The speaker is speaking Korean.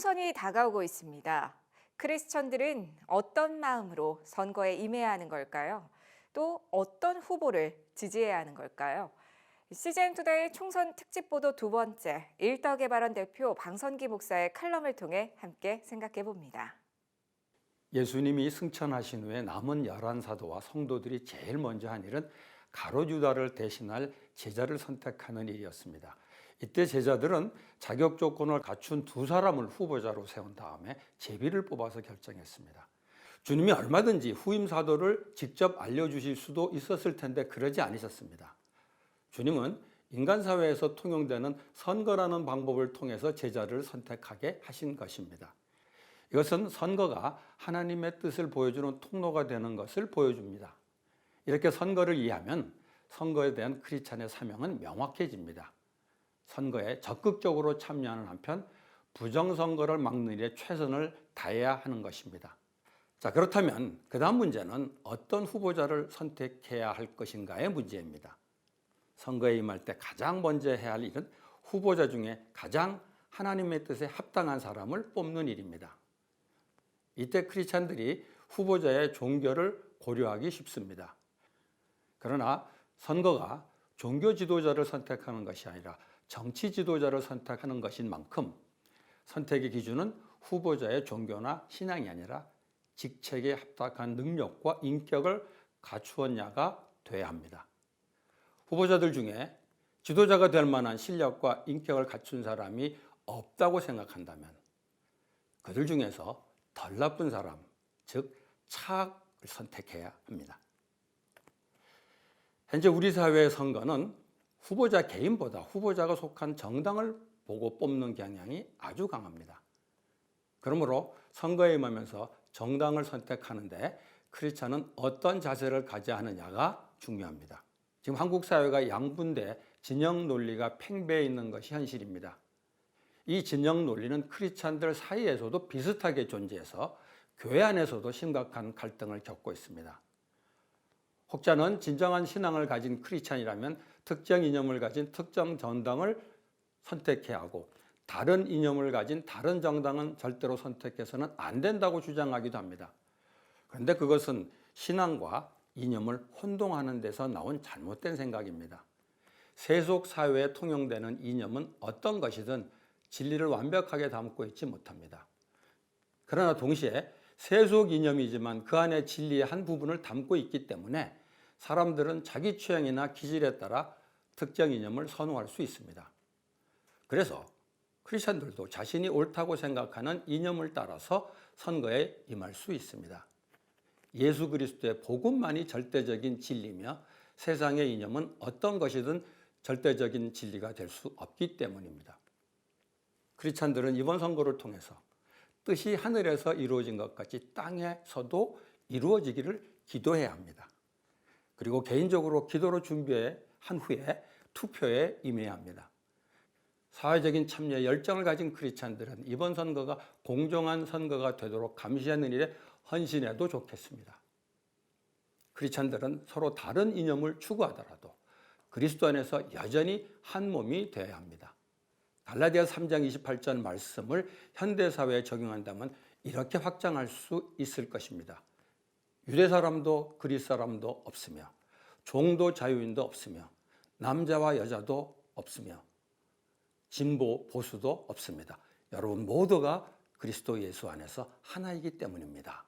총선이 다가오고 있습니다. 크리스천들은 어떤 마음으로 선거에 임해야 하는 걸까요? 또 어떤 후보를 지지해야 하는 걸까요? CGN투데이 총선 특집 보도 두 번째, 일덕의 발언 대표 방선기 목사의 칼럼을 통해 함께 생각해 봅니다. 예수님이 승천하신 후에 남은 11사도와 성도들이 제일 먼저 한 일은 가룟유다를 대신할 제자를 선택하는 일이었습니다. 이때 제자들은 자격 조건을 갖춘 두 사람을 후보자로 세운 다음에 제비를 뽑아서 결정했습니다. 주님이 얼마든지 후임 사도를 직접 알려주실 수도 있었을 텐데 그러지 않으셨습니다. 주님은 인간 사회에서 통용되는 선거라는 방법을 통해서 제자를 선택하게 하신 것입니다. 이것은 선거가 하나님의 뜻을 보여주는 통로가 되는 것을 보여줍니다. 이렇게 선거를 이해하면 선거에 대한 크리스찬의 사명은 명확해집니다. 선거에 적극적으로 참여하는 한편 부정선거를 막는 일에 최선을 다해야 하는 것입니다. 자, 그렇다면 그 다음 문제는 어떤 후보자를 선택해야 할 것인가의 문제입니다. 선거에 임할 때 가장 먼저 해야 할 일은 후보자 중에 가장 하나님의 뜻에 합당한 사람을 뽑는 일입니다. 이때 크리스찬들이 후보자의 종교를 고려하기 쉽습니다. 그러나 선거가 종교 지도자를 선택하는 것이 아니라 정치 지도자를 선택하는 것인 만큼 선택의 기준은 후보자의 종교나 신앙이 아니라 직책에 합당한 능력과 인격을 갖추었냐가 돼야 합니다. 후보자들 중에 지도자가 될 만한 실력과 인격을 갖춘 사람이 없다고 생각한다면 그들 중에서 덜 나쁜 사람, 즉 차악을 선택해야 합니다. 현재 우리 사회의 선거는 후보자 개인보다 후보자가 속한 정당을 보고 뽑는 경향이 아주 강합니다. 그러므로 선거에 임하면서 정당을 선택하는데 크리스찬은 어떤 자세를 가져야 하느냐가 중요합니다. 지금 한국 사회가 양분돼 진영 논리가 팽배해 있는 것이 현실입니다. 이 진영 논리는 크리스찬들 사이에서도 비슷하게 존재해서 교회 안에서도 심각한 갈등을 겪고 있습니다. 혹자는 진정한 신앙을 가진 크리스찬이라면 특정 이념을 가진 특정 정당을 선택해야 하고 다른 이념을 가진 다른 정당은 절대로 선택해서는 안 된다고 주장하기도 합니다. 그런데 그것은 신앙과 이념을 혼동하는 데서 나온 잘못된 생각입니다. 세속 사회에 통용되는 이념은 어떤 것이든 진리를 완벽하게 담고 있지 못합니다. 그러나 동시에 세속 이념이지만 그 안에 진리의 한 부분을 담고 있기 때문에 사람들은 자기 취향이나 기질에 따라 특정 이념을 선호할 수 있습니다. 그래서 크리스천들도 자신이 옳다고 생각하는 이념을 따라서 선거에 임할 수 있습니다. 예수 그리스도의 복음만이 절대적인 진리며 세상의 이념은 어떤 것이든 절대적인 진리가 될 수 없기 때문입니다. 크리스찬들은 이번 선거를 통해서 뜻이 하늘에서 이루어진 것 같이 땅에서도 이루어지기를 기도해야 합니다. 그리고 개인적으로 기도로 준비한 후에 투표에 임해야 합니다. 사회적인 참여에 열정을 가진 크리스찬들은 이번 선거가 공정한 선거가 되도록 감시하는 일에 헌신해도 좋겠습니다. 크리스찬들은 서로 다른 이념을 추구하더라도 그리스도 안에서 여전히 한 몸이 되어야 합니다. 갈라디아서 3장 28절 말씀을 현대사회에 적용한다면 이렇게 확장할 수 있을 것입니다. 유대 사람도 그리스 사람도 없으며 종도 자유인도 없으며 남자와 여자도 없으며 진보 보수도 없습니다. 여러분 모두가 그리스도 예수 안에서 하나이기 때문입니다.